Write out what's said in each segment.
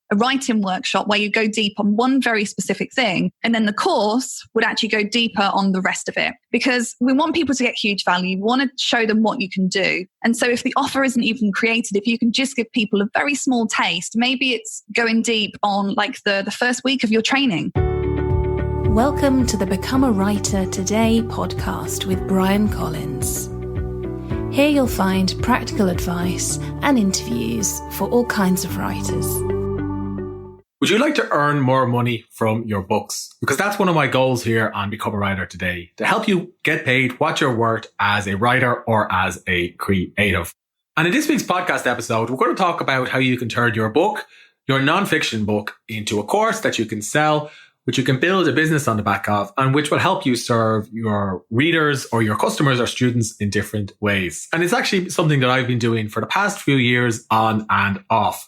a writing workshop where you go deep on one very specific thing. And then the course would actually go deeper on the rest of it, because we want people to get huge value. We want to show them what you can do. And so if the offer isn't even created, if you can just give people a very small taste, maybe it's going deep on like the first week of your training. Welcome to the Become a Writer Today podcast with Brian Collins. Here you'll find practical advice and interviews for all kinds of writers. Would you like to earn more money from your books? Because that's one of my goals here on Become a Writer Today, to help you get paid what you're worth as a writer or as a creative. And in this week's podcast episode, we're going to talk about how you can turn your book, your non-fiction book, into a course that you can sell, which you can build a business on the back of, and which will help you serve your readers or your customers or students in different ways. And it's actually something that I've been doing for the past few years on and off.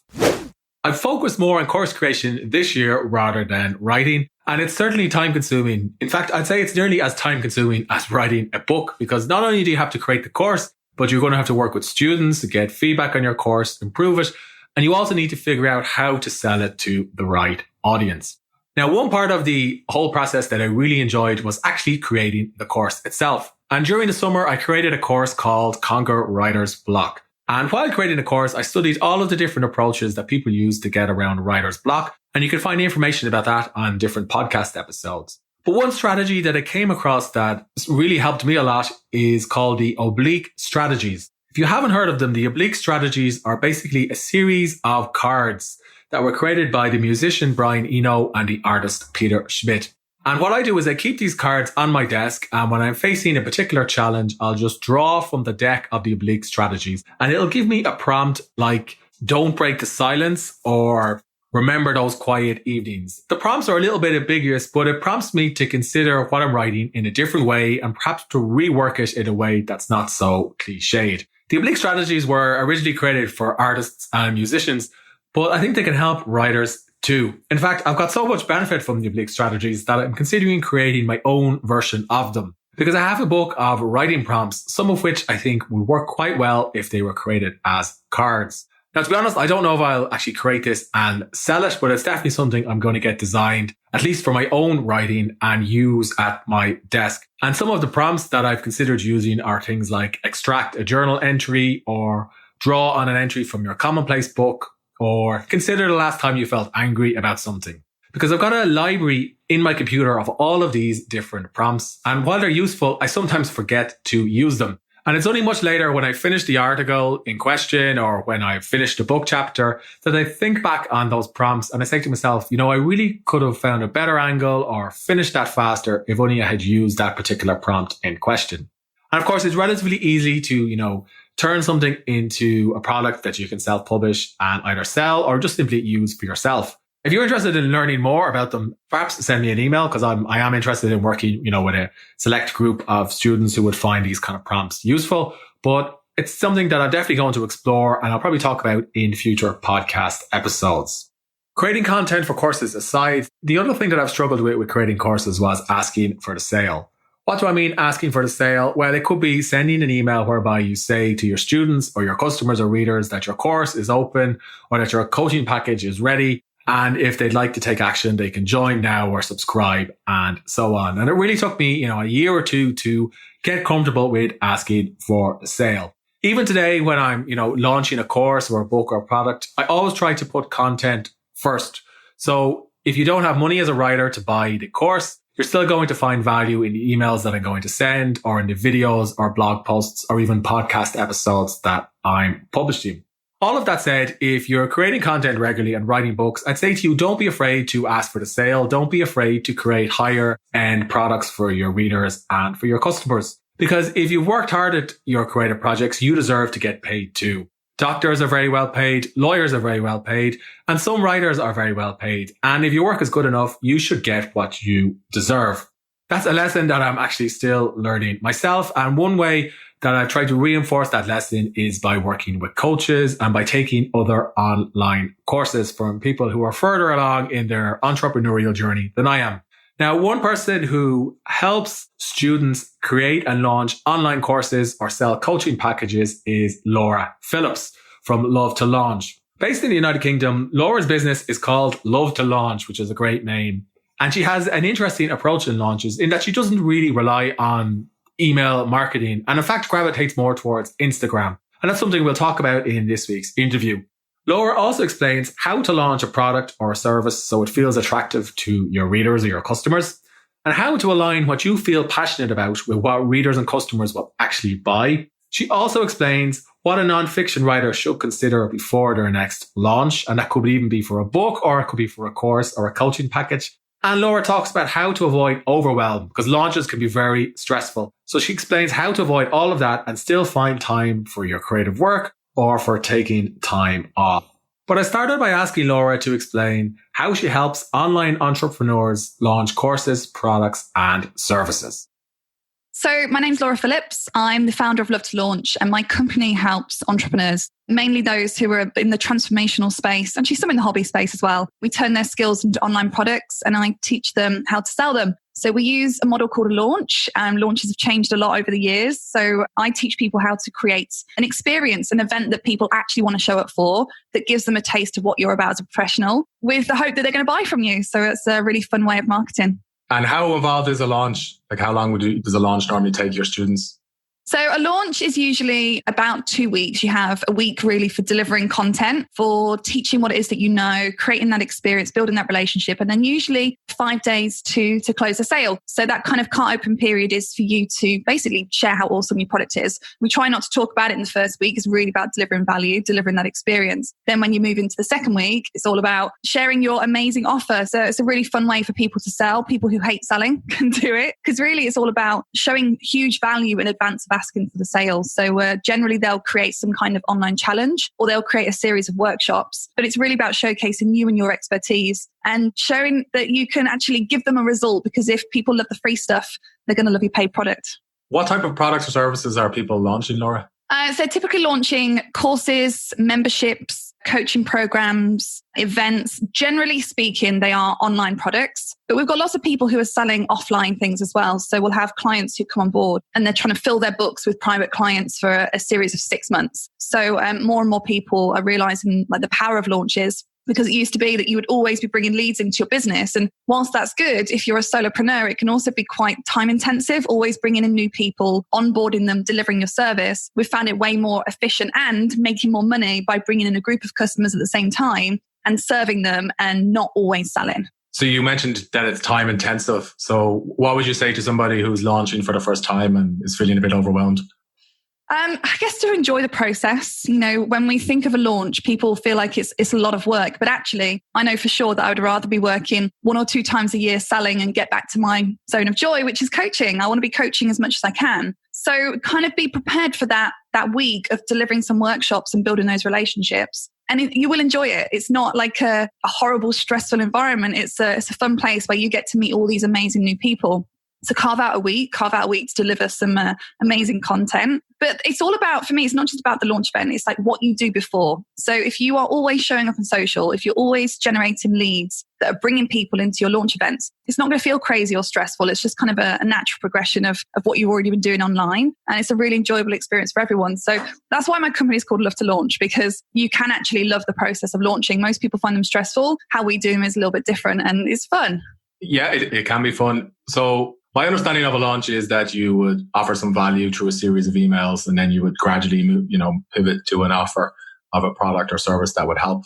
I've focused more on course creation this year rather than writing, and it's certainly time consuming. In fact, I'd say it's nearly as time consuming as writing a book, because not only do you have to create the course, but you're going to have to work with students to get feedback on your course, improve it, and you also need to figure out how to sell it to the right audience. Now, one part of the whole process that I really enjoyed was actually creating the course itself. And during the summer, I created a course called Conquer Writer's Block. And while creating the course, I studied all of the different approaches that people use to get around writer's block. And you can find information about that on different podcast episodes. But one strategy that I came across that really helped me a lot is called the Oblique Strategies. If you haven't heard of them, the Oblique Strategies are basically a series of cards that were created by the musician Brian Eno and the artist Peter Schmidt. And what I do is I keep these cards on my desk, and when I'm facing a particular challenge, I'll just draw from the deck of the Oblique Strategies, and it'll give me a prompt like, don't break the silence, or remember those quiet evenings. The prompts are a little bit ambiguous, but it prompts me to consider what I'm writing in a different way and perhaps to rework it in a way that's not so cliched. The Oblique Strategies were originally created for artists and musicians, but I think they can help writers too. In fact, I've got so much benefit from the Oblique Strategies that I'm considering creating my own version of them, because I have a book of writing prompts, some of which I think would work quite well if they were created as cards. Now, to be honest, I don't know if I'll actually create this and sell it, but it's definitely something I'm going to get designed, at least for my own writing, and use at my desk. And some of the prompts that I've considered using are things like extract a journal entry, or draw on an entry from your commonplace book, or consider the last time you felt angry about something. Because I've got a library in my computer of all of these different prompts. And while they're useful, I sometimes forget to use them. And it's only much later when I finish the article in question, or when I've finished the book chapter, that I think back on those prompts and I say to myself, I really could have found a better angle or finished that faster if only I had used that particular prompt in question. And of course, it's relatively easy to, turn something into a product that you can self-publish and either sell or just simply use for yourself. If you're interested in learning more about them, perhaps send me an email, because I am interested in working, with a select group of students who would find these kind of prompts useful. But it's something that I'm definitely going to explore, and I'll probably talk about in future podcast episodes. Creating content for courses aside, the other thing that I've struggled with creating courses was asking for the sale. What do I mean asking for the sale? Well, it could be sending an email whereby you say to your students or your customers or readers that your course is open, or that your coaching package is ready. And if they'd like to take action, they can join now or subscribe, and so on. And it really took me, a year or two to get comfortable with asking for a sale. Even today, when I'm, launching a course or a book or a product, I always try to put content first. So if you don't have money as a writer to buy the course, you're still going to find value in the emails that I'm going to send, or in the videos or blog posts or even podcast episodes that I'm publishing. All of that said, if you're creating content regularly and writing books, I'd say to you, don't be afraid to ask for the sale. Don't be afraid to create higher end products for your readers and for your customers. Because if you've worked hard at your creative projects, you deserve to get paid too. Doctors are very well paid, lawyers are very well paid, and some writers are very well paid. And if your work is good enough, you should get what you deserve. That's a lesson that I'm actually still learning myself. And one way that I've tried to reinforce that lesson is by working with coaches and by taking other online courses from people who are further along in their entrepreneurial journey than I am. Now, one person who helps students create and launch online courses or sell coaching packages is Laura Phillips from Love to Launch. Based in the United Kingdom, Laura's business is called Love to Launch, which is a great name. And she has an interesting approach in launches in that she doesn't really rely on email marketing and in fact gravitates more towards Instagram. And that's something we'll talk about in this week's interview. Laura also explains how to launch a product or a service so it feels attractive to your readers or your customers, and how to align what you feel passionate about with what readers and customers will actually buy. She also explains what a non-fiction writer should consider before their next launch, and that could even be for a book or it could be for a course or a coaching package. And Laura talks about how to avoid overwhelm because launches can be very stressful. So she explains how to avoid all of that and still find time for your creative work or for taking time off. But I started by asking Laura to explain how she helps online entrepreneurs launch courses, products, and services. So my name's Laura Phillips. I'm the founder of Love to Launch, and my company helps entrepreneurs, mainly those who are in the transformational space, and some in the hobby space as well. We turn their skills into online products and I teach them how to sell them. So we use a model called a launch. Launches have changed a lot over the years. So I teach people how to create an experience, an event that people actually want to show up for, that gives them a taste of what you're about as a professional with the hope that they're going to buy from you. So it's a really fun way of marketing. And how involved is a launch? Like how long does a launch normally take your students? So a launch is usually about 2 weeks. You have a week really for delivering content, for teaching what it is that you know, creating that experience, building that relationship, and then usually 5 days to close a sale. So that kind of cart open period is for you to basically share how awesome your product is. We try not to talk about it in the first week. It's really about delivering value, delivering that experience. Then when you move into the second week, it's all about sharing your amazing offer. So it's a really fun way for people to sell. People who hate selling can do it because really it's all about showing huge value in advance of asking for the sales. So generally they'll create some kind of online challenge or they'll create a series of workshops, but it's really about showcasing you and your expertise and showing that you can actually give them a result, because if people love the free stuff, they're going to love your paid product. What type of products or services are people launching, Laura? So typically launching courses, memberships, coaching programs, events. Generally speaking, they are online products, but we've got lots of people who are selling offline things as well. So we'll have clients who come on board and they're trying to fill their books with private clients for a series of 6 months. So more and more people are realizing like the power of launches, because it used to be that you would always be bringing leads into your business. And whilst that's good, if you're a solopreneur, it can also be quite time intensive, always bringing in new people, onboarding them, delivering your service. We've found it way more efficient and making more money by bringing in a group of customers at the same time and serving them and not always selling. So you mentioned that it's time intensive. So what would you say to somebody who's launching for the first time and is feeling a bit overwhelmed? I guess to enjoy the process. You know, when we think of a launch, people feel like it's a lot of work, but actually I know for sure that I would rather be working 1 or 2 times a year selling and get back to my zone of joy, which is coaching. I want to be coaching as much as I can. So kind of be prepared for that week of delivering some workshops and building those relationships. And you will enjoy it. It's not like a horrible, stressful environment. It's a fun place where you get to meet all these amazing new people. So carve out a week to deliver some amazing content. But it's all about, for me, it's not just about the launch event. It's like what you do before. So if you are always showing up on social, if you're always generating leads that are bringing people into your launch events, it's not going to feel crazy or stressful. It's just kind of a natural progression of what you've already been doing online. And it's a really enjoyable experience for everyone. So that's why my company is called Love to Launch, because you can actually love the process of launching. Most people find them stressful. How we do them is a little bit different and it's fun. Yeah, it can be fun. So my understanding of a launch is that you would offer some value through a series of emails and then you would gradually pivot to an offer of a product or service that would help.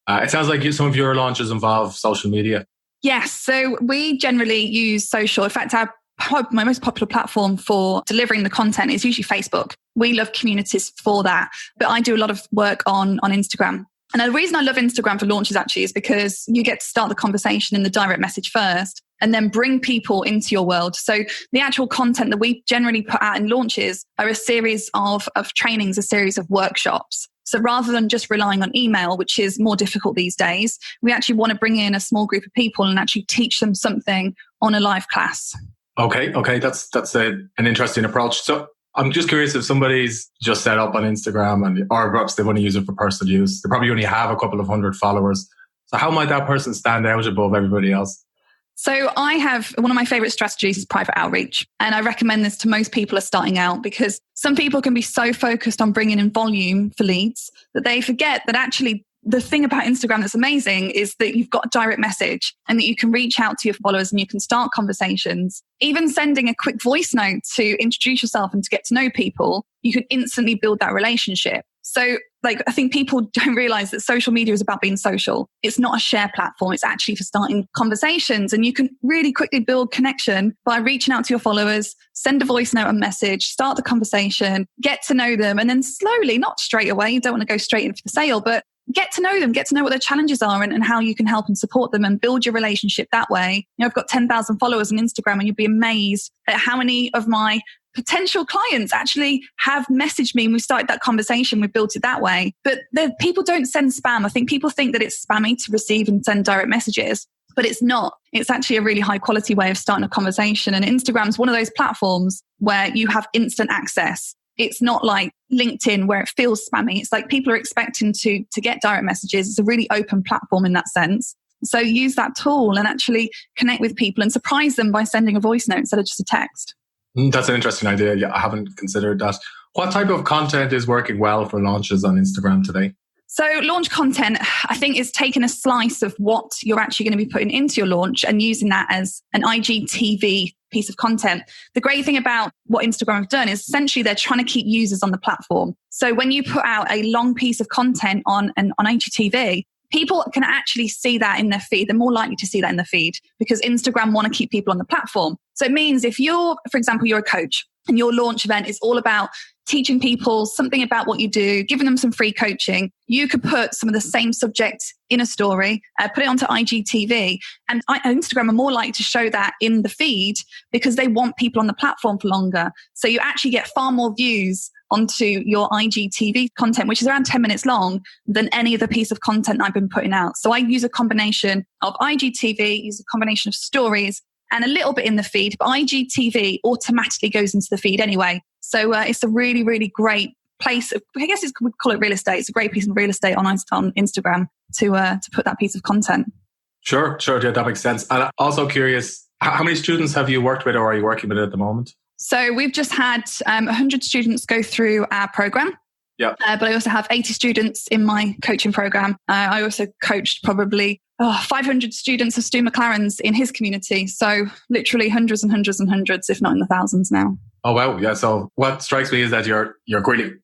It sounds like some of your launches involve social media. Yes. So we generally use social. In fact, my most popular platform for delivering the content is usually Facebook. We love communities for that. But I do a lot of work on Instagram. And the reason I love Instagram for launches actually is because you get to start the conversation in the direct message first and then bring people into your world. So the actual content that we generally put out in launches are a series of trainings, a series of workshops. So rather than just relying on email, which is more difficult these days, we actually want to bring in a small group of people and actually teach them something on a live class. Okay. That's an interesting approach. So I'm just curious if somebody's just set up on Instagram or perhaps they want to use it for personal use. They probably only have a couple of 100 followers. So how might that person stand out above everybody else? So I have one of my favorite strategies is private outreach. And I recommend this to most people who are starting out, because some people can be so focused on bringing in volume for leads that they forget that actually the thing about Instagram that's amazing is that you've got a direct message and that you can reach out to your followers and you can start conversations. Even sending a quick voice note to introduce yourself and to get to know people, you can instantly build that relationship. So I think people don't realize that social media is about being social. It's not a share platform. It's actually for starting conversations. And you can really quickly build connection by reaching out to your followers, send a voice note and message, start the conversation, get to know them. And then slowly, not straight away, you don't want to go straight in for the sale, but get to know them, get to know what their challenges are and how you can help and support them and build your relationship that way. I've got 10,000 followers on Instagram and you'd be amazed at how many of my potential clients actually have messaged me and we started that conversation. We built it that way. But people don't send spam. I think people think that it's spammy to receive and send direct messages, but it's not. It's actually a really high quality way of starting a conversation. And Instagram's one of those platforms where you have instant access. It's not like LinkedIn where it feels spammy. It's like people are expecting to get direct messages. It's a really open platform in that sense. So use that tool and actually connect with people and surprise them by sending a voice note instead of just a text. That's an interesting idea. Yeah, I haven't considered that. What type of content is working well for launches on Instagram today? So launch content, I think, is taking a slice of what you're actually going to be putting into your launch and using that as an IGTV piece of content. The great thing about what Instagram have done is essentially they're trying to keep users on the platform. So when you put out a long piece of content on IGTV, people can actually see that in their feed. They're more likely to see that in the feed because Instagram want to keep people on the platform. So it means if you're, for example, you're a coach and your launch event is all about teaching people something about what you do, giving them some free coaching, you could put some of the same subject in a story, put it onto IGTV, and Instagram are more likely to show that in the feed because they want people on the platform for longer. So you actually get far more views onto your IGTV content, which is around 10 minutes long, than any other piece of content I've been putting out. So I use a combination of IGTV, use a combination of stories, and a little bit in the feed, but IGTV automatically goes into the feed anyway. So it's a really, really great place. I guess we'd call it real estate. It's a great piece of real estate on Instagram to put that piece of content. Sure. Yeah, that makes sense. And I'm also curious, how many students have you worked with or are you working with at the moment? So we've just had 100 students go through our program. Yeah. But I also have 80 students in my coaching program. I also coached probably 500 students of Stu McLaren's in his community. So literally hundreds and hundreds and hundreds, if not in the thousands now. Oh, wow. Yeah. So what strikes me is that you're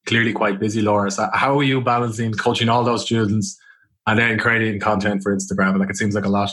clearly quite busy, Laura. So how are you balancing coaching all those students and then creating content for Instagram? Like, it seems like a lot.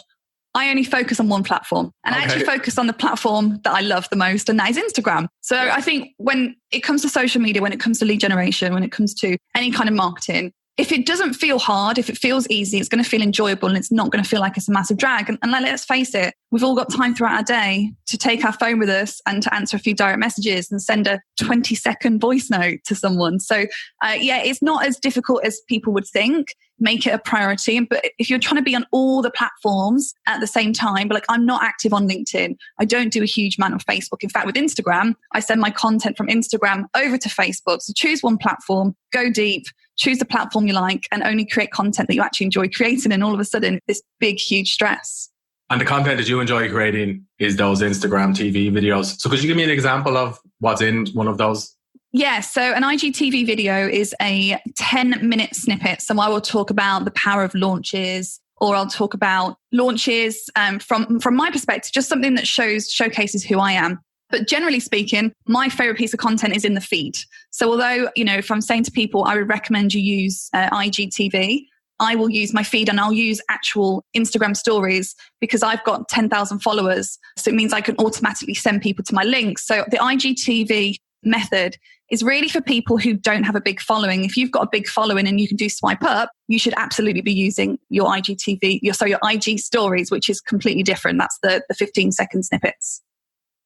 I only focus on one platform and I actually focus on the platform that I love the most, and that is Instagram. So I think when it comes to social media, when it comes to lead generation, when it comes to any kind of marketing, if it doesn't feel hard, if it feels easy, it's going to feel enjoyable and it's not going to feel like it's a massive drag. And let's face it, we've all got time throughout our day to take our phone with us and to answer a few direct messages and send a 20-second voice note to someone. So it's not as difficult as people would think. Make it a priority. But if you're trying to be on all the platforms at the same time, but like I'm not active on LinkedIn, I don't do a huge amount of Facebook. In fact, with Instagram, I send my content from Instagram over to Facebook. So choose one platform, go deep, choose the platform you like, and only create content that you actually enjoy creating. And all of a sudden, this big, huge stress. And the content that you enjoy creating is those Instagram TV videos. So could you give me an example of what's in one of those? Yeah, so an IGTV video is a 10-minute snippet. So I will talk about the power of launches, or I'll talk about launches from my perspective, just something that showcases who I am. But generally speaking, my favorite piece of content is in the feed. So although, if I'm saying to people, I would recommend you use IGTV, I will use my feed and I'll use actual Instagram stories because I've got 10,000 followers. So it means I can automatically send people to my links. So the IGTV method is really for people who don't have a big following. If you've got a big following and you can do swipe up, you should absolutely be using your IGTV, your IG stories, which is completely different. That's the 15-second snippets.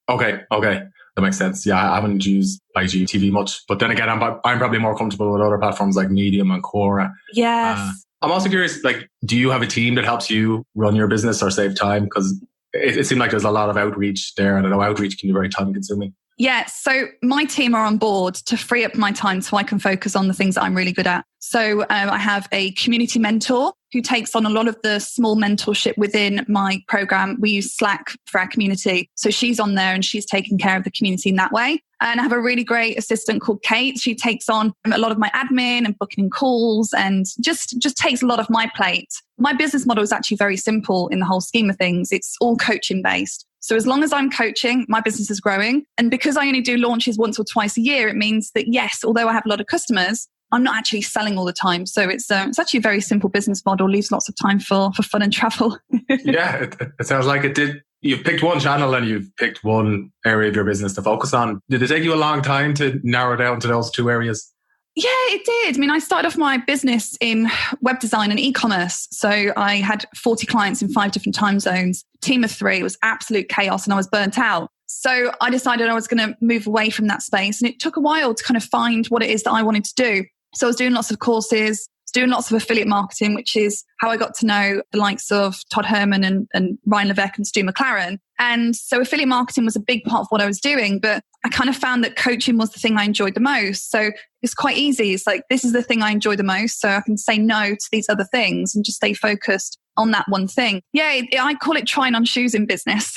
Okay. That makes sense. Yeah, I haven't used IGTV much, but then again, I'm probably more comfortable with other platforms like Medium and Quora. Yes. I'm also curious, do you have a team that helps you run your business or save time? Because it seemed like there's a lot of outreach there, and I know outreach can be very time consuming. Yeah, so my team are on board to free up my time so I can focus on the things that I'm really good at. So I have a community mentor who takes on a lot of the small mentorship within my program. We use Slack for our community. So she's on there and she's taking care of the community in that way. And I have a really great assistant called Kate. She takes on a lot of my admin and booking in calls and just takes a lot of my plate. My business model is actually very simple in the whole scheme of things. It's all coaching based. So as long as I'm coaching, my business is growing. And because I only do launches once or twice a year, it means that yes, although I have a lot of customers, I'm not actually selling all the time. So it's actually a very simple business model, leaves lots of time for fun and travel. Yeah, it sounds like it did. You've picked one channel and you've picked one area of your business to focus on. Did it take you a long time to narrow down to those two areas? Yeah, it did. I mean, I started off my business in web design and e-commerce. So I had 40 clients in 5 different time zones, team of 3. It was absolute chaos and I was burnt out. So I decided I was going to move away from that space. And it took a while to kind of find what it is that I wanted to do. So I was doing lots of courses, doing lots of affiliate marketing, which is how I got to know the likes of Todd Herman and Ryan Levesque and Stu McLaren. And so affiliate marketing was a big part of what I was doing, but I kind of found that coaching was the thing I enjoyed the most. So it's quite easy. It's like, this is the thing I enjoy the most. So I can say no to these other things and just stay focused on that one thing. Yeah, I call it trying on shoes in business.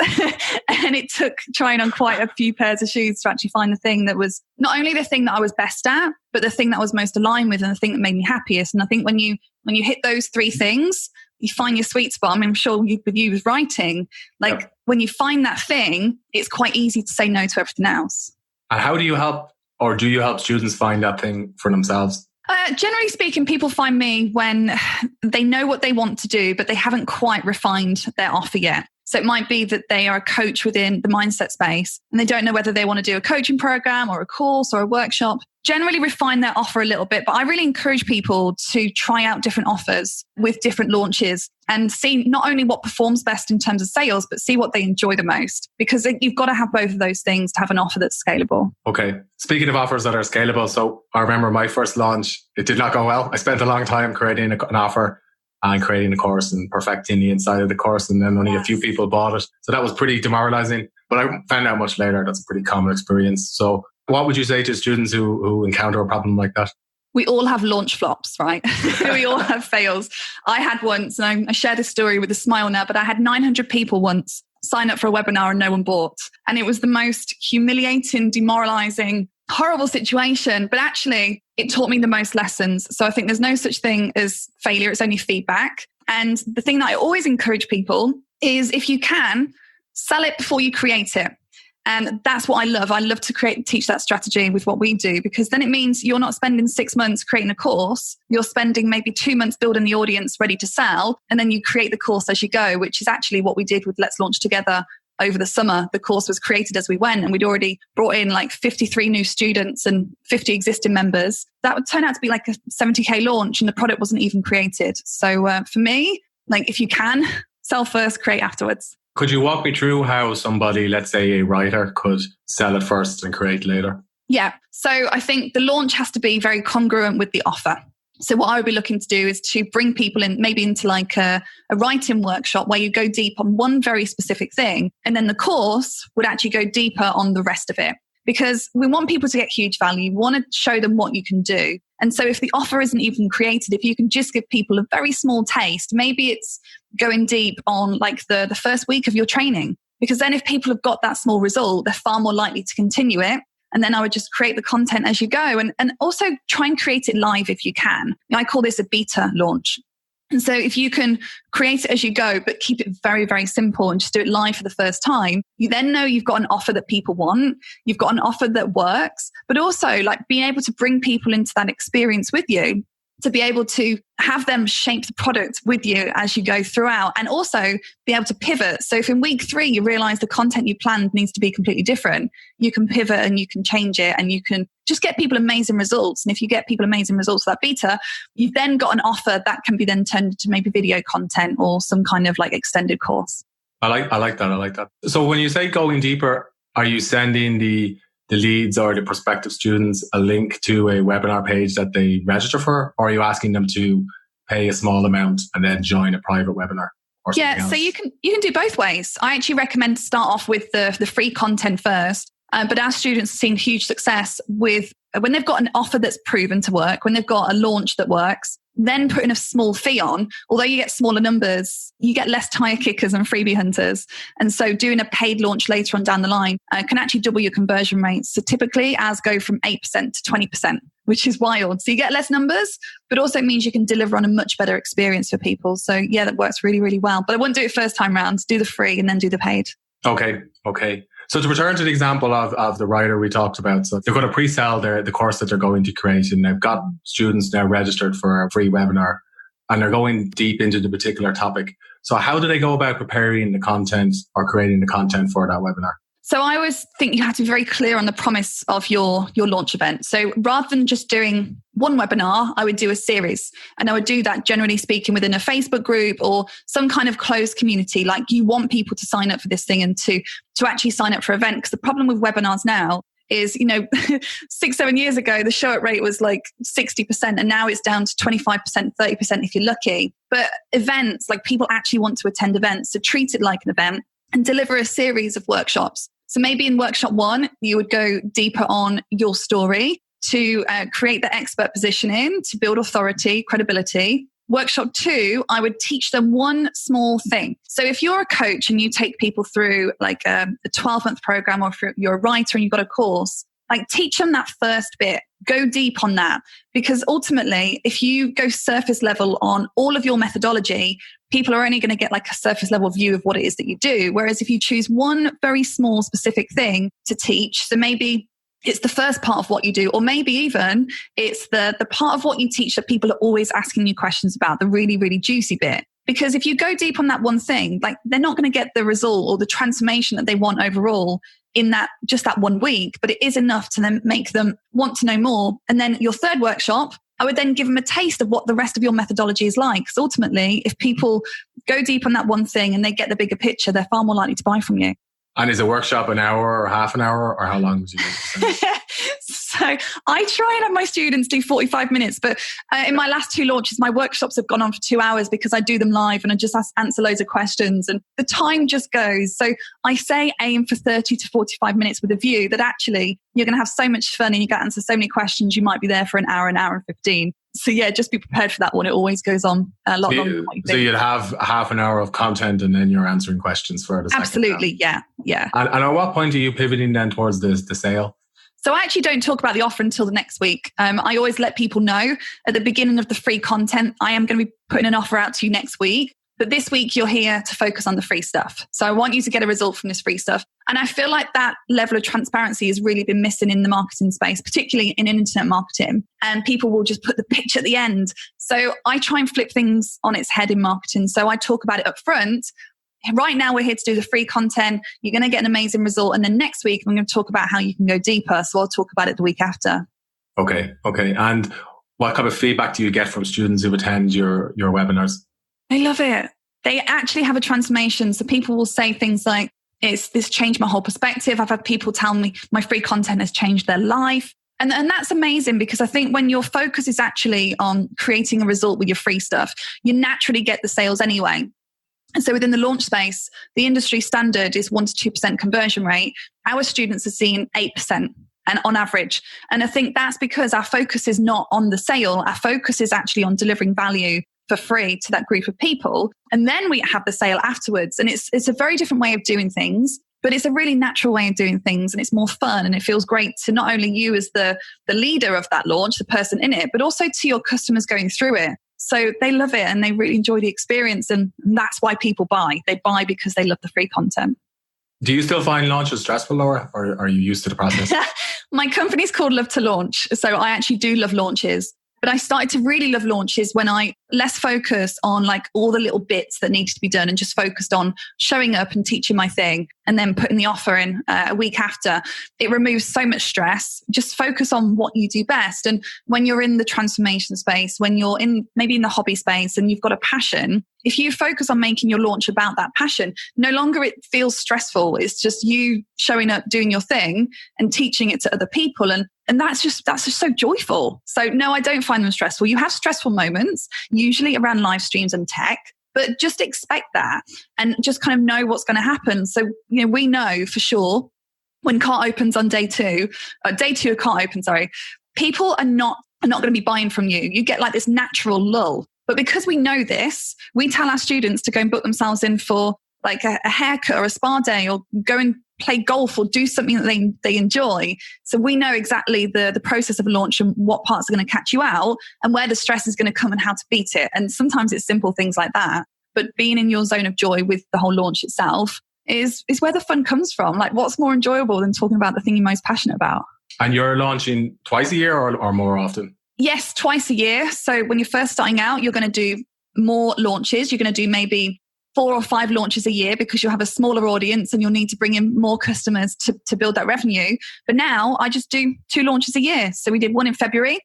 And it took trying on quite a few pairs of shoes to actually find the thing that was not only the thing that I was best at, but the thing that I was most aligned with and the thing that made me happiest. And I think when you hit those 3 things, you find your sweet spot. I mean, I'm sure with you with writing, like when you find that thing, it's quite easy to say no to everything else. And how do you help, or do you help students find that thing for themselves? Generally speaking, people find me when they know what they want to do, but they haven't quite refined their offer yet. So it might be that they are a coach within the mindset space and they don't know whether they want to do a coaching program or a course or a workshop. Generally refine their offer a little bit, but I really encourage people to try out different offers with different launches and see not only what performs best in terms of sales, but see what they enjoy the most, because you've got to have both of those things to have an offer that's scalable. Okay. Speaking of offers that are scalable, so I remember my first launch, it did not go well. I spent a long time creating an offer and creating a course and perfecting the inside of the course, and then only a few people bought it. So that was pretty demoralizing, but I found out much later that's a pretty common experience. So what would you say to students who encounter a problem like that? We all have launch flops, right? We all have fails. I had once, and I share this story with a smile now, but I had 900 people once sign up for a webinar and no one bought. And it was the most humiliating, demoralizing, horrible situation. But actually, it taught me the most lessons. So I think there's no such thing as failure. It's only feedback. And the thing that I always encourage people is, if you can, sell it before you create it. And that's what I love. I love to teach that strategy with what we do, because then it means you're not spending 6 months creating a course. You're spending maybe 2 months building the audience ready to sell. And then you create the course as you go, which is actually what we did with Let's Launch Together over the summer. The course was created as we went, and we'd already brought in like 53 new students and 50 existing members. That would turn out to be like a 70K launch, and the product wasn't even created. So for me, like, if you can, sell first, create afterwards. Could you walk me through how somebody, let's say a writer, could sell it first and create later? Yeah. So I think the launch has to be very congruent with the offer. So what I would be looking to do is to bring people in, maybe into like a writing workshop where you go deep on one very specific thing. And then the course would actually go deeper on the rest of it, because we want people to get huge value. We want to show them what you can do. And so if the offer isn't even created, if you can just give people a very small taste, maybe it's going deep on like the first week of your training, because then if people have got that small result, they're far more likely to continue it. And then I would just create the content as you go, and also try and create it live if you can. I call this a beta launch. And so if you can create it as you go, but keep it very, very simple and just do it live for the first time, you then know you've got an offer that people want. You've got an offer that works, but also like being able to bring people into that experience with you, to be able to have them shape the product with you as you go throughout, and also be able to pivot. So if in week 3 you realize the content you planned needs to be completely different, you can pivot and you can change it, and you can just get people amazing results. And if you get people amazing results with that beta, you've then got an offer that can be then turned into maybe video content or some kind of like extended course. I like that. So when you say going deeper, are you sending the leads or the prospective students a link to a webinar page that they register for, or are you asking them to pay a small amount and then join a private webinar? Yeah, so you can do both ways. I actually recommend to start off with the free content first, but our students have seen huge success with when they've got an offer that's proven to work, when they've got a launch that works, then putting a small fee on, although you get smaller numbers, you get less tire kickers and freebie hunters. And so doing a paid launch later on down the line can actually double your conversion rates. So typically ours go from 8% to 20%, which is wild. So you get less numbers, but also it means you can deliver on a much better experience for people. So yeah, that works really, really well. But I wouldn't do it first time round. Do the free and then do the paid. Okay. So to return to the example of the writer we talked about, so they're going to pre-sell the course that they're going to create, and they've got students now registered for a free webinar, and they're going deep into the particular topic. So how do they go about preparing the content or creating the content for that webinar? So I always think you have to be very clear on the promise of your launch event. So rather than just doing one webinar, I would do a series. And I would do that, generally speaking, within a Facebook group or some kind of closed community. Like, you want people to sign up for this thing and to actually sign up for an event. Because the problem with webinars now is, 6-7 years ago, the show-up rate was like 60%, and now it's down to 25%, 30% if you're lucky. But events, like, people actually want to attend events. So treat it like an event and deliver a series of workshops. So maybe in workshop 1, you would go deeper on your story to create the expert positioning, to build authority, credibility. Workshop 2, I would teach them one small thing. So if you're a coach and you take people through like a 12-month program, or if you're a writer and you've got a course, like, teach them that first bit. Go deep on that. Because ultimately, if you go surface level on all of your methodology, people are only going to get like a surface level view of what it is that you do. Whereas if you choose one very small specific thing to teach, so maybe it's the first part of what you do, or maybe even it's the part of what you teach that people are always asking you questions about, the really, really juicy bit. Because if you go deep on that one thing, like, they're not going to get the result or the transformation that they want overall in that 1 week, but it is enough to then make them want to know more. And then your third workshop, I would then give them a taste of what the rest of your methodology is like. Because ultimately, if people go deep on that one thing and they get the bigger picture, they're far more likely to buy from you. And is a workshop an hour or half an hour, or how long would you do? So I try and have my students do 45 minutes, but in my last 2 launches, my workshops have gone on for 2 hours because I do them live and I just answer loads of questions and the time just goes. So I say aim for 30 to 45 minutes with a view that actually you're going to have so much fun and you get to answer so many questions. You might be there for an hour and 15. So yeah, just be prepared for that one. It always goes on a lot longer than what you think. So you'd have half an hour of content and then you're answering questions for the second Absolutely, half. Yeah. And at what point are you pivoting then towards the sale? So I actually don't talk about the offer until the next week. I always let people know at the beginning of the free content, I am going to be putting an offer out to you next week. But this week, you're here to focus on the free stuff. So I want you to get a result from this free stuff. And I feel like that level of transparency has really been missing in the marketing space, particularly in internet marketing. And people will just put the pitch at the end. So I try and flip things on its head in marketing. So I talk about it up front. Right now, we're here to do the free content. You're going to get an amazing result. And then next week, I'm going to talk about how you can go deeper. So I'll talk about it the week after. Okay. And what kind of feedback do you get from students who attend your webinars? They love it. They actually have a transformation. So people will say things like, this changed my whole perspective. I've had people tell me my free content has changed their life. And that's amazing, because I think when your focus is actually on creating a result with your free stuff, you naturally get the sales anyway. And so within the launch space, the industry standard is 1 to 2% conversion rate. Our students are seeing 8%. And on average. And I think that's because our focus is not on the sale. Our focus is actually on delivering value for free to that group of people. And then we have the sale afterwards. And it's a very different way of doing things, but it's a really natural way of doing things. And it's more fun. And it feels great to not only you as the leader of that launch, the person in it, but also to your customers going through it. So they love it and they really enjoy the experience. And that's why people buy. They buy because they love the free content. Do you still find launches stressful, Laura, or are you used to the process? My company's called Love to Launch. So I actually do love launches. But I started to really love launches when I less focused on like all the little bits that needed to be done and just focused on showing up and teaching my thing and then putting the offer in a week after. It removes so much stress. Just focus on what you do best. And when you're in the transformation space, when you're in maybe in the hobby space and you've got a passion, if you focus on making your launch about that passion, no longer it feels stressful. It's just you showing up, doing your thing and teaching it to other people. And that's just so joyful. So no, I don't find them stressful. You have stressful moments, usually around live streams and tech, but just expect that and just kind of know what's going to happen. So, we know for sure when cart opens on day two of cart open, people are not going to be buying from you. You get like this natural lull. But because we know this, we tell our students to go and book themselves in for like a haircut or a spa day, or go and play golf or do something that they enjoy. So we know exactly the process of a launch and what parts are going to catch you out and where the stress is going to come and how to beat it. And sometimes it's simple things like that. But being in your zone of joy with the whole launch itself is where the fun comes from. Like, what's more enjoyable than talking about the thing you're most passionate about? And you're launching twice a year or more often? Yes, twice a year. So when you're first starting out, you're going to do more launches. You're going to do maybe 4 or 5 launches a year because you'll have a smaller audience and you'll need to bring in more customers to build that revenue. But now I just do 2 launches a year. So we did one in February.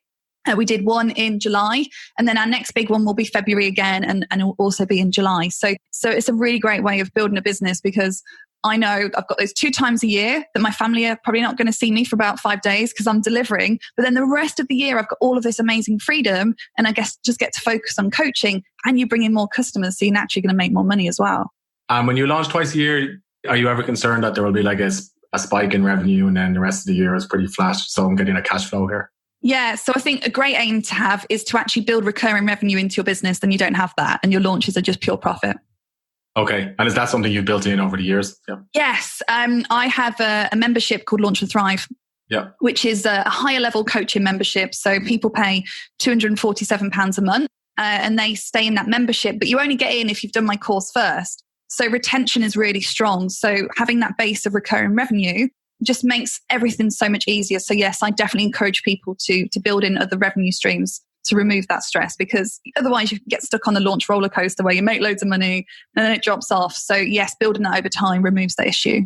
We did one in July, and then our next big one will be February again, and it will also be in July. So it's a really great way of building a business, because I know I've got those 2 times a year that my family are probably not going to see me for about 5 days because I'm delivering. But then the rest of the year, I've got all of this amazing freedom, and I guess just get to focus on coaching, and you bring in more customers. So you're naturally going to make more money as well. And when you launch twice a year, are you ever concerned that there will be like a spike in revenue and then the rest of the year is pretty flat? So I'm getting a cash flow here. Yeah, so I think a great aim to have is to actually build recurring revenue into your business. Then you don't have that, and your launches are just pure profit. Okay. And is that something you've built in over the years? Yeah. Yes. I have a membership called Launch and Thrive, which is a higher level coaching membership. So people pay £247 a month and they stay in that membership, but you only get in if you've done my course first. So retention is really strong. So having that base of recurring revenue just makes everything so much easier. So yes, I definitely encourage people to build in other revenue streams to remove that stress, because otherwise you get stuck on the launch roller coaster where you make loads of money and then it drops off. So yes, building that over time removes that issue.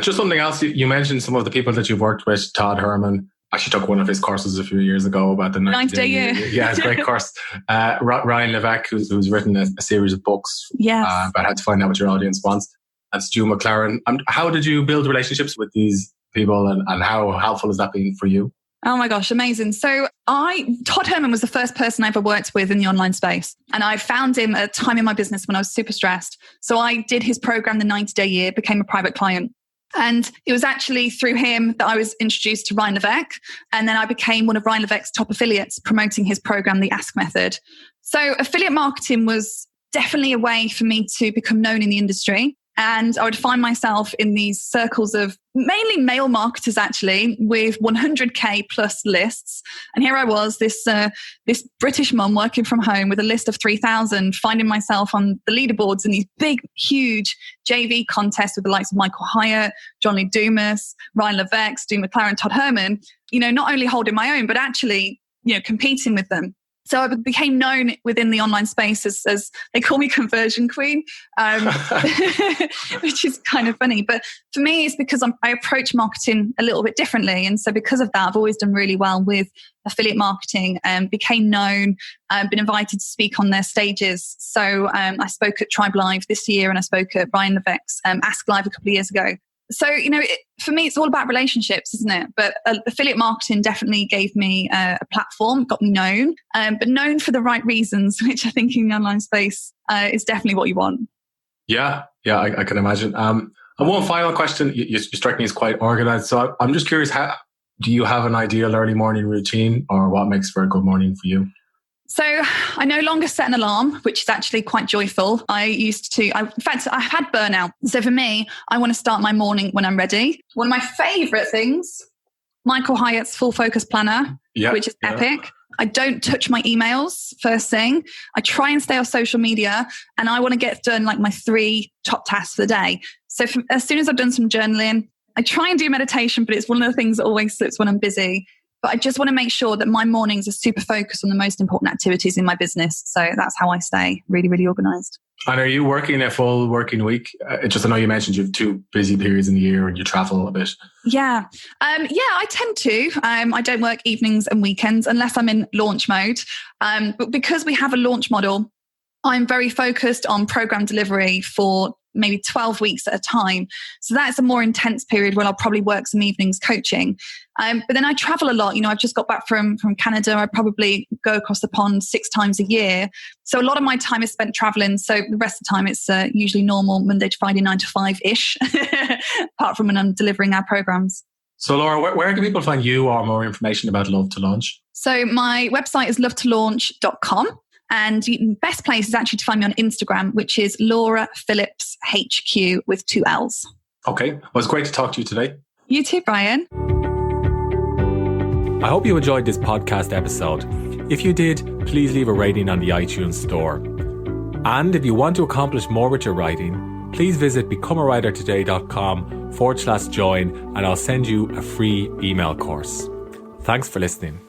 Just something else, you mentioned some of the people that you've worked with. Todd Herman actually took one of his courses a few years ago about the 90-day year. Yeah, it's a great course. Ryan Levesque, who's written a series of books about how to find out what your audience wants. And Stu McLaren. How did you build relationships with these people, and how helpful has that been for you? Oh my gosh, amazing. So Todd Herman was the first person I ever worked with in the online space. And I found him at a time in my business when I was super stressed. So I did his program, the 90-day year, became a private client. And it was actually through him that I was introduced to Ryan Levesque. And then I became one of Ryan Levesque's top affiliates promoting his program, the Ask Method. So affiliate marketing was definitely a way for me to become known in the industry. And I would find myself in these circles of mainly male marketers, actually, with 100K plus lists. And here I was, this British mum working from home with a list of 3,000, finding myself on the leaderboards in these big, huge JV contests with the likes of Michael Hyatt, John Lee Dumas, Ryan Levesque, Stu McLaren, Todd Herman, not only holding my own, but actually, competing with them. So I became known within the online space as they call me conversion queen, which is kind of funny. But for me, it's because I approach marketing a little bit differently. And so because of that, I've always done really well with affiliate marketing and became known, been invited to speak on their stages. So I spoke at Tribe Live this year, and I spoke at Ryan Levesque's Ask Live a couple of years ago. So, for me, it's all about relationships, isn't it? But affiliate marketing definitely gave me a platform, got me known, but known for the right reasons, which I think in the online space is definitely what you want. Yeah, I can imagine. And one final question, you strike me as quite organized. So I'm just curious, do you have an ideal early morning routine, or what makes for a good morning for you? So I no longer set an alarm, which is actually quite joyful. In fact, I had burnout. So for me, I want to start my morning when I'm ready. One of my favorite things, Michael Hyatt's Full Focus Planner, which is epic. I don't touch my emails first thing. I try and stay off social media, and I want to get done like my 3 top tasks for the day. So as soon as I've done some journaling, I try and do meditation, but it's one of the things that always slips when I'm busy. But I just want to make sure that my mornings are super focused on the most important activities in my business. So that's how I stay really, really organized. And are you working a full working week? I know you mentioned you have 2 busy periods in the year and you travel a bit. Yeah. I tend to. I don't work evenings and weekends unless I'm in launch mode. But because we have a launch model, I'm very focused on program delivery for maybe 12 weeks at a time. So that's a more intense period where I'll probably work some evenings coaching. But then I travel a lot. I've just got back from Canada. I probably go across the pond 6 times a year. So a lot of my time is spent traveling. So the rest of the time it's usually normal Monday to Friday, 9 to 5-ish, apart from when I'm delivering our programs. So Laura, where can people find you or more information about Love to Launch? So my website is lovetolaunch.com. And the best place is actually to find me on Instagram, which is Laura Phillips HQ with 2 L's. Okay. Well, it's great to talk to you today. You too, Brian. I hope you enjoyed this podcast episode. If you did, please leave a rating on the iTunes store. And if you want to accomplish more with your writing, please visit becomeawritertoday.com/join and I'll send you a free email course. Thanks for listening.